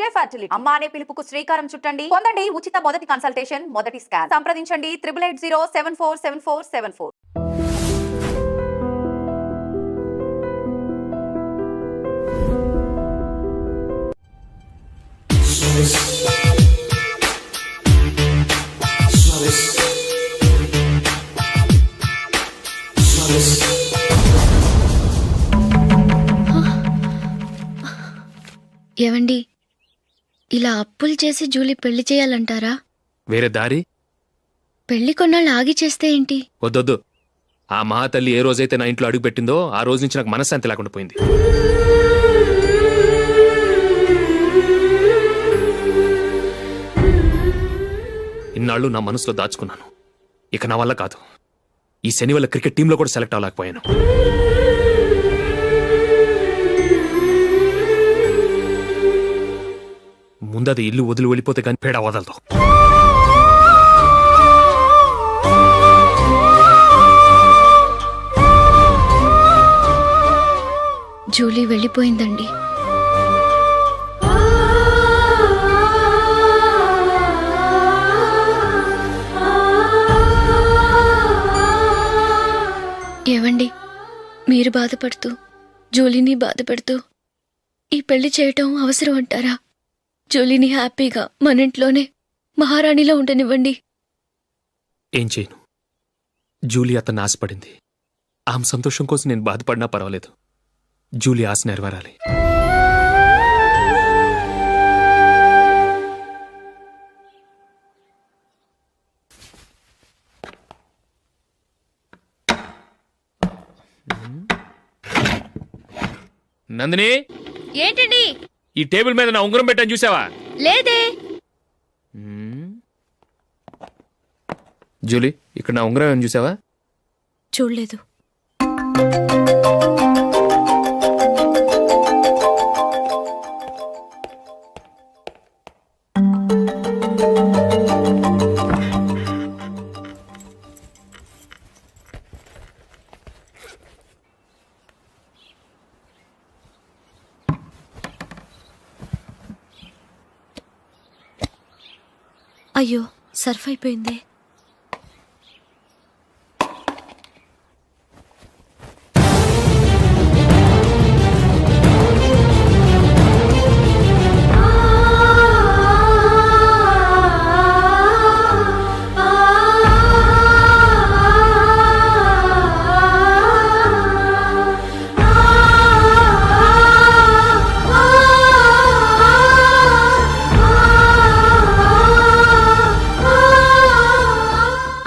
Gemini fertility అమ్మ అనే పిలుపుకు శ్రీకారం చుట్టండి. పొందండి ఉచిత మొదటి కన్సల్టేషన్, మొదటి స్కాన్. సంప్రదించండి 8880747474. ఏవండి, ఇలా అప్పులు చేసి జూలీ పెళ్లి చేయాలంటారా? వేరే దారి? పెళ్లి కొన్నాళ్ళు ఆగి చేస్తే ఏంటి? వద్దొద్దు. ఆ మహాతల్లి ఏ రోజైతే నా ఇంట్లో అడుగు పెట్టిందో ఆ రోజు నుంచి నాకు మనశ్శాంతి లేకుండా పోయింది. ఇన్నాళ్ళు నా మనసులో దాచుకున్నాను. ఇక నా వల్ల కాదు. ఈ శని వల్ల క్రికెట్ టీంలో కూడా సెలెక్ట్ అవ్వలేకపోయాను. ముందది ఇల్లు వదిలి వెళ్ళిపోతే కానీ పేడ వదలదు. జూలీ వెళ్ళిపోయిందండి. ఏవండి, మీరు బాధపడుతూ జూలీని బాధపడుతూ ఈ పెళ్లి చేయటం అవసరం అంటారా? జూలీని హ్యాపీగా మన ఇంట్లోనే మహారాణిలో ఉండనివ్వండి. ఏం చేయను? జూలీ అతన్ని ఆశపడింది. ఆమె సంతోషం కోసం నేను బాధపడినా పర్వాలేదు. జూలీ ఆశ నెరవేరాలి. నందిని, ఏంటండి? ఈ టేబుల్ మీద నా ఉంగరం పెట్టని చూసావా? లేదే. జూలీ, ఇక్కడ నా ఉంగరం ఏమని చూసావా? చూడలేదు. అయ్యో, సర్ఫ్ అయిపోయింది.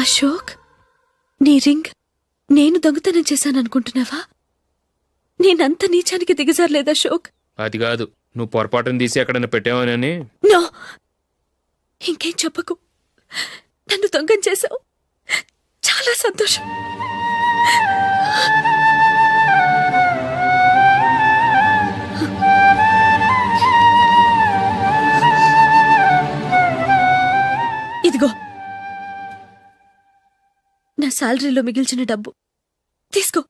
అశోక్, నీ రింగ్ నేను దొంగతనం చేశాననుకుంటున్నావా? నేనంత నీచానికి దిగజారలేదు అశోక్. అది కాదు, నువ్వు పొరపాటును తీసి ఎక్కడైనా పెట్టావని. నో, ఇంకేం చెప్పకు. నన్ను దొంగం చేశావు. చాలా సంతోషం. ఇదిగో నా శాలరీలో మిగిల్చిన డబ్బు తీసుకో.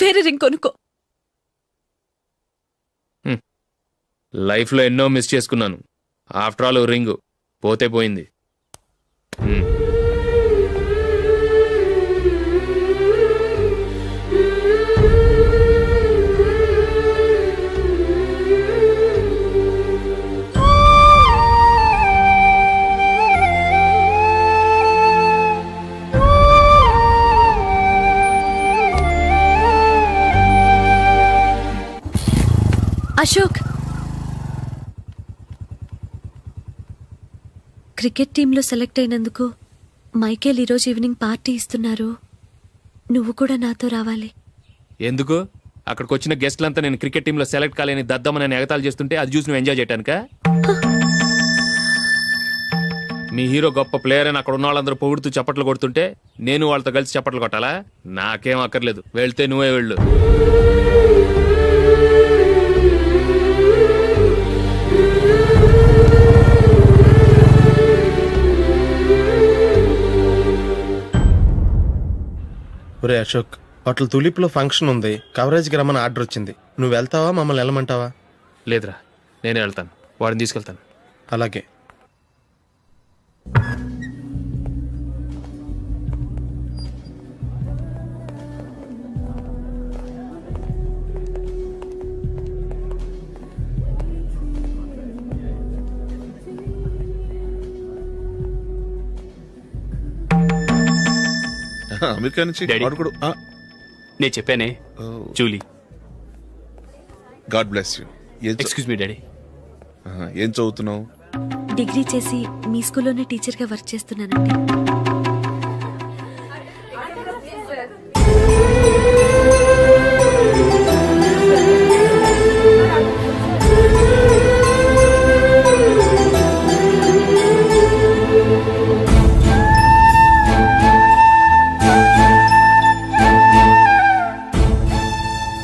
వేరే రింగ్ కొనుక్కో. లైఫ్లో ఎన్నో మిస్ చేసుకున్నాను. ఆఫ్టర్ ఆల్ రింగ్ పోతే పోయింది. అశోక్, క్రికెట్ టీంలో సెలెక్ట్ అయినందుకు మైకేల్ ఈరోజు ఈవినింగ్ పార్టీ ఇస్తున్నారు. నువ్వు కూడా నాతో రావాలి. ఎందుకు? అక్కడికి వచ్చిన గెస్ట్లంతా నేను క్రికెట్ టీంలో సెలెక్ట్ కాలేని దద్దమని ఎగతాలు చేస్తుంటే అది చూసి నువ్వు ఎంజాయ్ చేయటానికా? మీ హీరో గొప్ప ప్లేయర్ అని అక్కడ ఉన్న వాళ్ళందరూ పొగుడుతూ చప్పట్లు కొడుతుంటే నేను వాళ్ళతో కలిసి చప్పట్లు కొట్టాలా? నాకేం అక్కర్లేదు. వెళ్తే నువ్వే వెళ్ళు. ఒరే అశోక్, హోటల్ తులిప్లో ఫంక్షన్ ఉంది, కవరేజ్కి రమ్మని ఆర్డర్ వచ్చింది. నువ్వు వెళ్తావా, మమ్మల్ని వెళ్ళమంటావా? లేదురా, నేనే వెళ్తాను. వాడిని తీసుకెళ్తాను. అలాగే. అమెరికా నుంచి డాడీ. వాడు కూడా నేను చెప్పానే Julie. God bless you. Excuse me daddy. ఏం చదువుతున్నావు? డిగ్రీ చేసి మీ స్కూల్లోనే టీచర్గా వర్క్ చేస్తున్నానండి.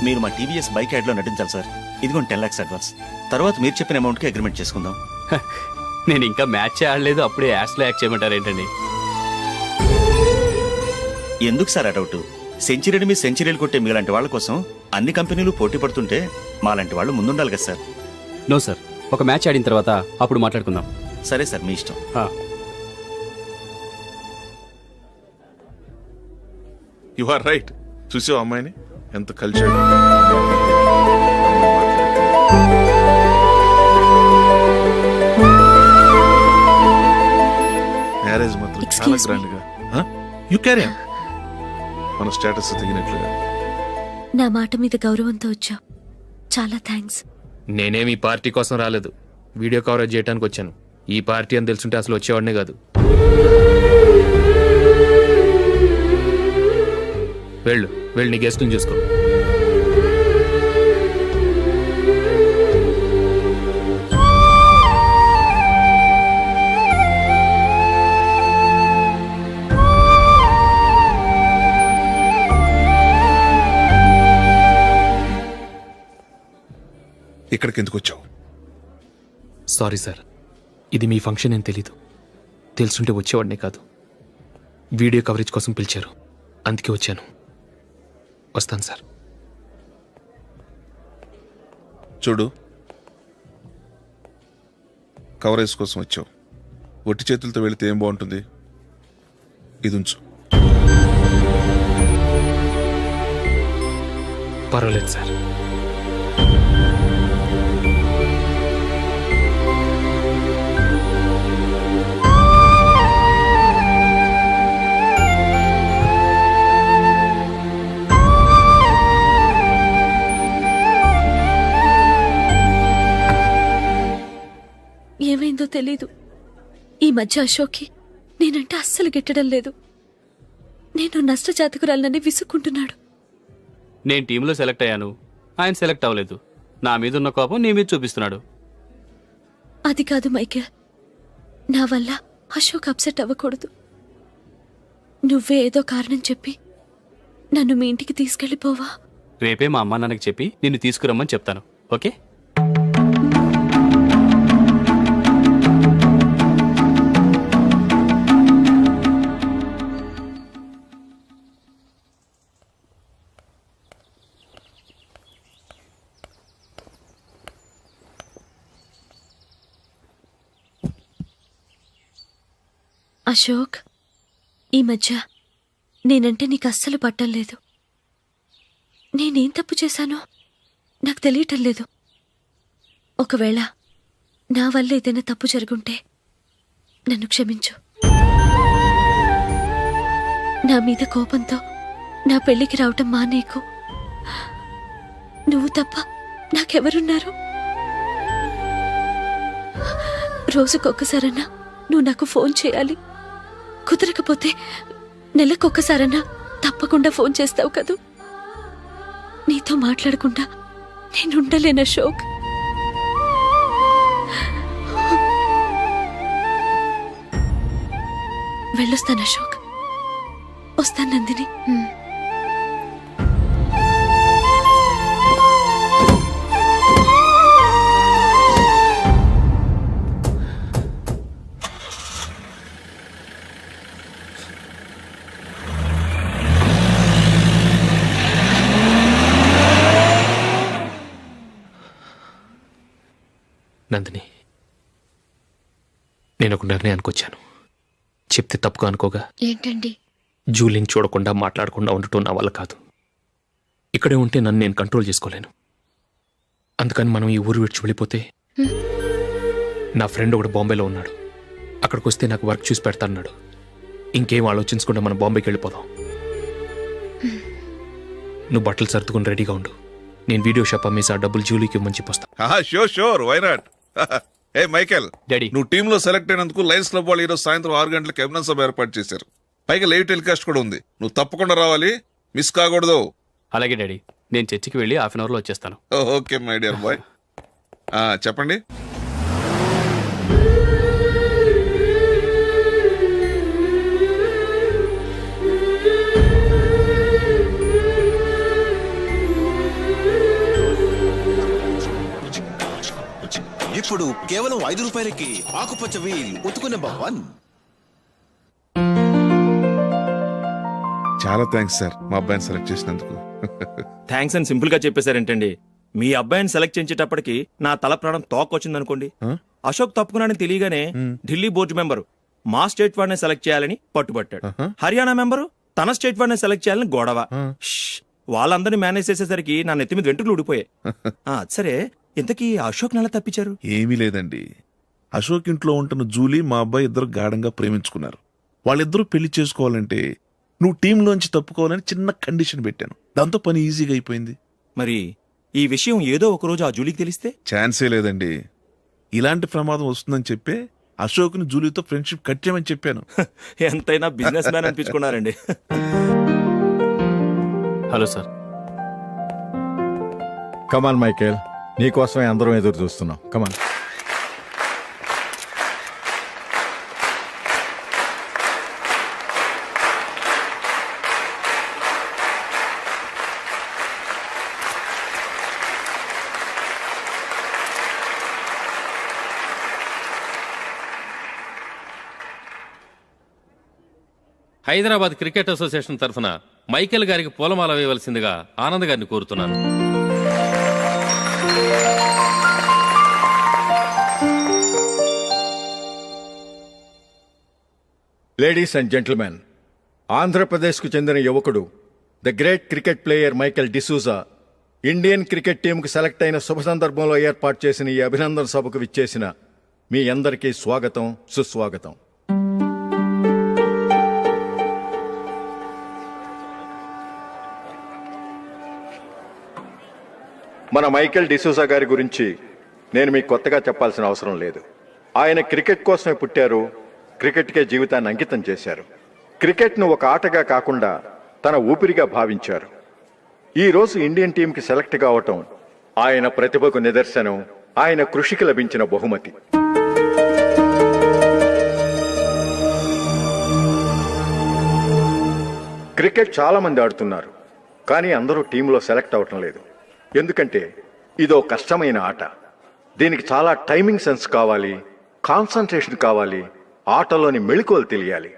మీరు మా టీవీఎస్ బైక్ యాడ్లో నటించాలి సార్. ఇదిగోండి 10 lakhs అడ్వాన్స్. తర్వాత మీరు చెప్పిన అమౌంట్కి అగ్రిమెంట్ చేసుకుందాం. నేను ఇంకా మ్యాచ్ ఆడలేదు, అప్పుడే యాడ్స్లో యాక్ట్ చేయమంటారు ఏంటండి? ఎందుకు సార్ ఆ డౌట్? సెంచరీని మీ సెంచరీలు కొట్టే మీలాంటి వాళ్ళ కోసం అన్ని కంపెనీలు పోటీ పడుతుంటే మాలాంటి వాళ్ళు ముందుండాలి కదా సార్. నో సార్, ఒక మ్యాచ్ ఆడిన తర్వాత అప్పుడు మాట్లాడుకుందాం. సరే సార్, మీ ఇష్టం. You are right. చూసావు అమ్మాయిని ఎంత కల్చర్డ్. మ్యారేజ్ మాత్రం చాలా Excuse me. గ్రాండ్ గా. యు క్యారీ మన స్టేటస్ తగినట్లుగా. నా మాట మీద గౌరవంతో వచ్చావు. చాలా థ్యాంక్స్. నేనేం ఈ పార్టీ కోసం రాలేదు, వీడియో కవరేజ్ చేయడానికి వచ్చాను. ఈ పార్టీ అని తెలుసుంటే అసలు వచ్చేవాడినే కాదు. వెళ్ళు వెళ్ళు, నీ గెస్ట్ని చూసుకో. ఇక్కడికి ఎందుకు వచ్చావు? సారీ సార్, ఇది మీ ఫంక్షన్ అని తెలీదు. తెలుసుంటే వచ్చేవాడినే కాదు. వీడియో కవరేజ్ కోసం పిలిచారు, అందుకే వచ్చాను. వస్తాను సార్. చూడు, కవరేజ్ కోసం వచ్చావు. ఒట్టి చేతులతో వెళితే ఏం బాగుంటుంది? ఇది ఉంచు. పర్వాలేదు సార్. ఏమైందో తెలీదు. ఈ మధ్య అశోక్కి నేనంటే అస్సలు గిట్టడం లేదు. నేను నష్టజాతకురాలనని విసుక్కుంటున్నాడు. నేను టీంలో సెలెక్ట్ అయ్యాను, ఆయన సెలెక్ట్ అవ్వలేదు. నా మీద ఉన్న కోపం నీ మీద చూపిస్తున్నాడు. అది కాదు మైకేల్, నా వల్ల అశోక్ అప్సెట్ అవ్వకూడదు. నువ్వే ఏదో కారణం చెప్పి నన్ను మీ ఇంటికి తీసుకెళ్ళిపోవా? రేపే మా అమ్మ నాన్నకి చెప్పి నిన్ను తీసుకురమ్మని చెప్తాను. ఓకే? అశోక్, ఈ మధ్య నేనంటే నీకు అస్సలు పట్టలేదు. నేనేం తప్పు చేశానో నాకు తెలియటం లేదు. ఒకవేళ నా వల్ల ఏదైనా తప్పు జరుగుంటే నన్ను క్షమించు. నా మీద కోపంతో నా పెళ్లికి రావటం మానేకు. నువ్వు తప్ప నాకెవరున్నారు? రోజుకొక్కసారన్నా నువ్వు నాకు ఫోన్ చేయాలి. కుదరకపోతే నెలకొక్కసారన్నా తప్పకుండా ఫోన్ చేస్తావు కదూ. నీతో మాట్లాడకుండా నేనుండలేను అశోక్. వెళ్ళొస్తాను అశోక్. వస్తాను నందిని. నందిని, నేను ఒక నిర్ణయానికి వచ్చాను. చెప్తే తప్పుగా అనుకోగా. ఏంటండి? జూలీని చూడకుండా మాట్లాడకుండా ఉండటం నా వల్ల కాదు. ఇక్కడే ఉంటే నన్ను నేను కంట్రోల్ చేసుకోలేను. అందుకని మనం ఈ ఊరు విడిచి వెళ్ళిపోతే, నా ఫ్రెండ్ ఒకడు బాంబేలో ఉన్నాడు, అక్కడికి వస్తే నాకు వర్క్ చూసి పెడతాన్నాడు. ఇంకేం ఆలోచించకుండా మనం బాంబేకి వెళ్ళిపోదాం. నువ్వు బట్టలు సర్దుకుని రెడీగా ఉండు. నేను వీడియో షాప్ అమ్మేసి ఆ డబ్బులు జూలీకి ఇవ్వమని చెప్పొస్తా. Sure why not. Hey Michael, daddy. నువ్వు టీంలో సెలెక్ట్ అయినందుకు లయన్స్ క్లబ్ వాళ్ళు ఈరోజు సాయంత్రం 6 గంటలకు ఎమినెన్స్ సభ ఏర్పాటు చేశారు. పైగా లైవ్ టెలికాస్ట్ కూడా ఉంది. నువ్వు తప్పకుండా రావాలి, మిస్ కాకూడదు. అలాగే డాడీ, నేను చర్చికి వెళ్ళి హాఫ్ అన్ అవర్లో వచ్చేస్తాను. Okay my dear bye. చెప్పండి. ఇప్పుడు కేవలం 5 రూపాయలకి ఆకుపచ్చ వీల్ ఉతుకు నెంబర్ 1. చాలా థ్యాంక్స్ సార్ మా అబ్బాయిని సెలెక్ట్ చేసినందుకు. థ్యాంక్స్ అని సింపుల్ గా చెప్పేశారేంటండి. మీ అబ్బాయిని సెలెక్ట్ చేసేటప్పటికి నా తల ప్రాణం తోకొచ్చిందనుకోండి. అశోక్ తప్పుకున్నాడని తెలియగానే ఢిల్లీ బోర్డు మెంబరు మా స్టేట్ వాడిని సెలెక్ట్ చేయాలని పట్టుబట్టాడు. హర్యానా మెంబరు తన స్టేట్ వాడిని సెలెక్ట్ చేయాలని గొడవ. షష్, వాళ్ళందరినీ మేనేజ్ చేసేసరికి నా నెత్తి మీద వెంట్రుకలు ఊడిపోయాయి. సరే, ఇంతకీ అశోక్ నెల తప్పించారు? ఏమీ లేదండి. అశోక్ ఇంట్లో ఉంటున్న జూలీ మా అబ్బాయి ఇద్దరు గాఢంగా ప్రేమించుకున్నారు. వాళ్ళిద్దరూ పెళ్లి చేసుకోవాలంటే నువ్వు టీంలోంచి తప్పుకోవాలని చిన్న కండిషన్ పెట్టాను. దాంతో పని ఈజీగా అయిపోయింది. మరి ఈ విషయం ఏదో ఒక రోజు ఆ జూలీకి తెలిస్తే? ఛాన్సే లేదండి. ఇలాంటి ప్రమాదం వస్తుందని చెప్పే అశోక్ని జూలీతో ఫ్రెండ్షిప్ కట్ చేయమని చెప్పాను. ఎంతైనా బిజినెస్ మ్యాన్ అనిపించుకున్నారండి. Hello sir. కమాన్ మైకేల్, నీకోసమే అందరం ఎదురు చూస్తున్నాం. కమాన్. హైదరాబాద్ క్రికెట్ అసోసియేషన్ తరఫున మైకేల్ గారికి పూలమాల వేయవలసిందిగా ఆనంద్ గారిని కోరుతున్నాను. లేడీస్ అండ్ జెంటిల్మెన్, ఆంధ్రప్రదేశ్కు చెందిన యువకుడు, the great cricket player Michael D'Souza Indian cricket టీంకు సెలెక్ట్ అయిన శుభ సందర్భంలో ఏర్పాటు చేసిన ఈ అభినందన సభకు విచ్చేసిన మీ అందరికీ స్వాగతం, సుస్వాగతం. మన మైకేల్ డిసూజా గారి గురించి నేను మీకు కొత్తగా చెప్పాల్సిన అవసరం లేదు. ఆయన క్రికెట్ కోసమే పుట్టారు, క్రికెట్కే జీవితాన్ని అంకితం చేశారు. క్రికెట్ను ఒక ఆటగా కాకుండా తన ఊపిరిగా భావించారు. ఈ రోజు ఇండియన్ టీంకి సెలెక్ట్ కావటం ఆయన ప్రతిభకు నిదర్శనం, ఆయన కృషికి లభించిన బహుమతి. క్రికెట్ చాలా మంది ఆడుతున్నారు, కానీ అందరూ టీంలో సెలెక్ట్ అవటం లేదు. ఎందుకంటే ఇదో కష్టమైన ఆట. దీనికి చాలా టైమింగ్ సెన్స్ కావాలి, కాన్సంట్రేషన్ కావాలి, ఆటలోని మెళకువలు తెలియాలి.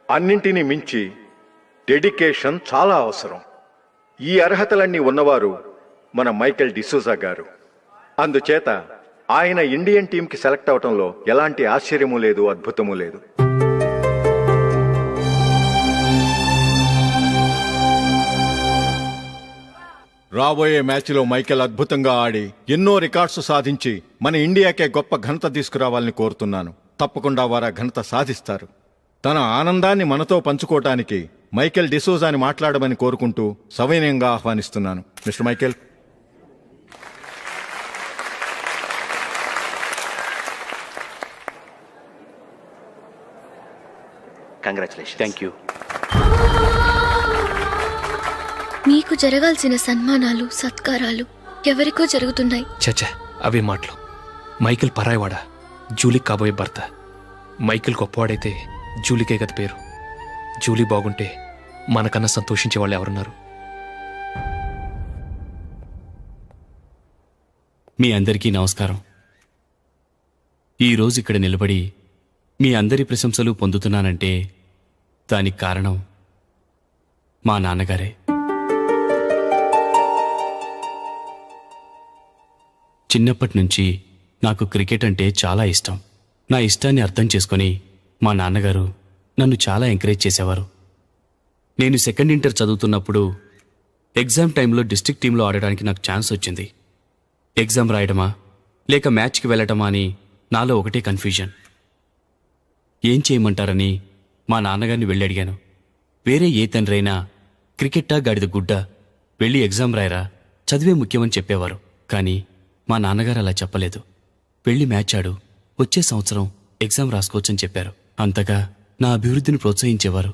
అన్నింటినీ మించి డెడికేషన్ చాలా అవసరం. ఈ అర్హతలన్నీ ఉన్నవారు మన మైకేల్ డిసూజా గారు. అందుచేత ఆయన ఇండియన్ టీంకి సెలెక్ట్ అవటంలో ఎలాంటి ఆశ్చర్యమూ లేదు, అద్భుతమూ లేదు. రాబోయే మ్యాచ్లో మైకేల్ అద్భుతంగా ఆడి ఎన్నో రికార్డ్స్ సాధించి మన ఇండియాకే గొప్ప ఘనత తీసుకురావాలని కోరుతున్నాను. తప్పకుండా వారు ఆ ఘనత సాధిస్తారు. తన ఆనందాన్ని మనతో పంచుకోవటానికి మైకేల్ డిసూజాని మాట్లాడమని కోరుకుంటూ సవినయంగా ఆహ్వానిస్తున్నాను. Mister Michael. Congratulation. Thank you. మీకు జరగాల్సిన సన్మానాలు, సత్కారాలు ఎవరికో జరుగుతున్నాయి. చచ్చా, అవే మాటలు. మైకేల్ పరాయవాడా, జూలీకి కాబోయే భర్త. మైకేల్ గొప్పవాడైతే జూలీకే గది పేరు. జూలీ బాగుంటే మనకన్నా సంతోషించే వాళ్ళు ఎవరున్నారు? మీ అందరికీ నమస్కారం. ఈరోజు ఇక్కడ నిలబడి మీ అందరి ప్రశంసలు పొందుతున్నానంటే దానికి కారణం మా నాన్నగారే. చిన్నప్పటి నుంచి నాకు క్రికెట్ అంటే చాలా ఇష్టం. నా ఇష్టాన్ని అర్థం చేసుకొని మా నాన్నగారు నన్ను చాలా ఎంకరేజ్ చేసేవారు. నేను సెకండ్ ఇంటర్ చదువుతున్నప్పుడు ఎగ్జామ్ టైంలో డిస్ట్రిక్ట్ టీంలో ఆడడానికి నాకు ఛాన్స్ వచ్చింది. ఎగ్జామ్ రాయడమా లేక మ్యాచ్కి వెళ్ళటమా అని నాలో ఒకటే కన్ఫ్యూజన్. ఏం చేయమంటారని మా నాన్నగారిని వెళ్ళి అడిగాను. వేరే ఏ తండ్రైనా క్రికెట్టా గాడిద గుడ్డ, వెళ్ళి ఎగ్జామ్ రాయరా, చదివే ముఖ్యమని చెప్పేవారు. కానీ మా నాన్నగారు అలా చెప్పలేదు. వెళ్ళి మ్యాచ్ ఆడు, వచ్చే సంవత్సరం ఎగ్జామ్ రాసుకోవచ్చని చెప్పారు. అంతగా నా అభివృద్ధిని ప్రోత్సహించేవారు.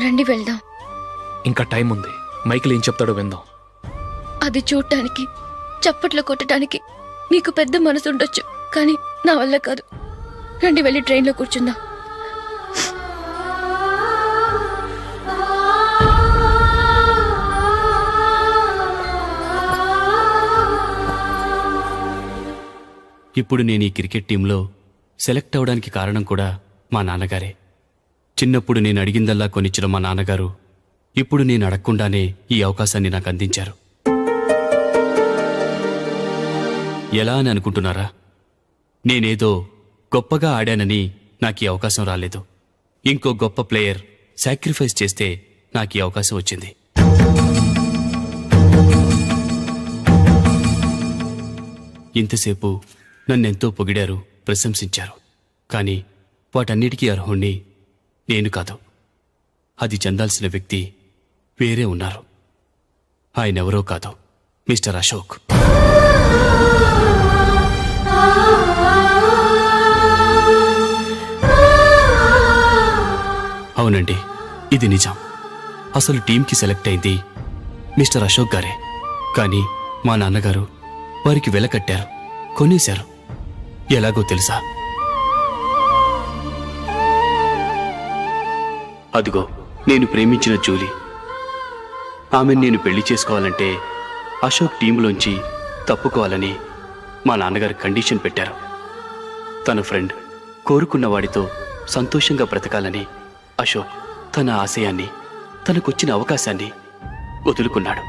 రండి వెళ్దాం. ఇంకా టైం ఉంది. మైకేల్ ఏం చెప్తాడో విందాం. అది చూడటానికి, చప్పట్లు కొట్టడానికి మీకు పెద్ద మనసు ఉండొచ్చు, కానీ నా వల్ల కాదు. రండి వెళ్ళి ట్రైన్లో కూర్చుందాం. ఇప్పుడు నేను ఈ క్రికెట్ టీంలో సెలెక్ట్ అవడానికి కారణం కూడా మా నాన్నగారే. చిన్నప్పుడు నేను అడిగిందల్లా కొనిచ్చిన మా నాన్నగారు ఇప్పుడు నేను అడగకుండానే ఈ అవకాశాన్ని నాకు అందించారు. ఎలా అని అనుకుంటున్నారా? నేనేదో గొప్పగా ఆడానని నాకు ఈ అవకాశం రాలేదు. ఇంకో గొప్ప ప్లేయర్ సాక్రిఫైస్ చేస్తే నాకు ఈ అవకాశం వచ్చింది. ఇంతసేపు నన్నెంతో పొగిడారు, ప్రశంసించారు. కానీ వాటన్నిటికీ అర్హుణ్ణి నేను కాదు. అది చెందాల్సిన వ్యక్తి వేరే ఉన్నారు. ఆయనెవరో కాదు, మిస్టర్ అశోక్. అవునండి, ఇది నిజం. అసలు టీంకి సెలెక్ట్ అయింది మిస్టర్ అశోక్ గారే. కానీ మా నాన్నగారు వారికి వెల కట్టారు, కొనేశారు. ఎలాగో తెలుసా? అదిగో నేను ప్రేమించిన జూలీ. ఆమెను నేను పెళ్లి చేసుకోవాలంటే అశోక్ టీంలోంచి తప్పుకోవాలని మా నాన్నగారు కండిషన్ పెట్టారు. తన ఫ్రెండ్ కోరుకున్న వాడితో సంతోషంగా బ్రతకాలని అశోక్ తన ఆశయాన్ని, తనకొచ్చిన అవకాశాన్ని వదులుకున్నాడు.